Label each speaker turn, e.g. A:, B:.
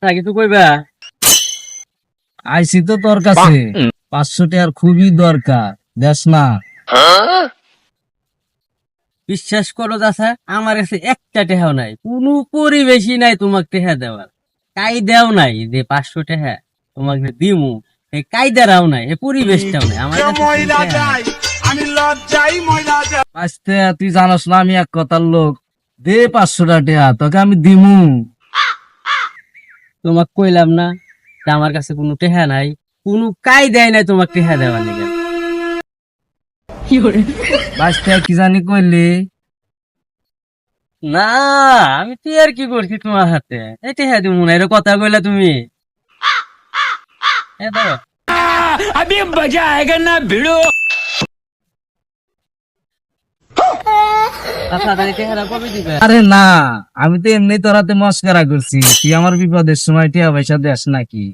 A: কিছু কইবা?
B: আইসি তো তোর কাছে 500 টাকার খুবই দরকার, দেশ না?
A: বিশ্বাস করো চাচা, আমার কাছে একটা টেহাও নাই, কোনো পরিবেশই নাই তোমাকে টেহা দেওয়ার। কায়দাও নাই যে 500 টেহা তোমাকে দিমু, এই কায়দারাও নাই, এই পরিবেশটাও নাই আমার কাছে কোনো টেহা নাই।
B: আজতে তুই জানাস না আমি এক কথার লোক, দে 500 টাকা তোকে আমি দিমু।
A: তোমাকে কইলাম না যে আমার কাছে কোনো টেহা নাই, কোনো কায়দাই নাই তোমাকে টেহা দেওয়ার নিকে।
B: বাঁচতে কি জানি কইলি?
A: না, আমি তো আর কি করছি তোমার হাতে, এই টেহা দিমু না, এর কথা কইলা তুমি। এ দাও।
C: अभी मजा आएगा ना भिड़ो।
A: আচ্ছা তাহলে টেহারা কবে দিবে?
B: আরে না, আমি তো এমনি তোরাতে মস্করা করছি, তুই আমার বিপদের সময় টিয়া পয়সা দেস নাকি?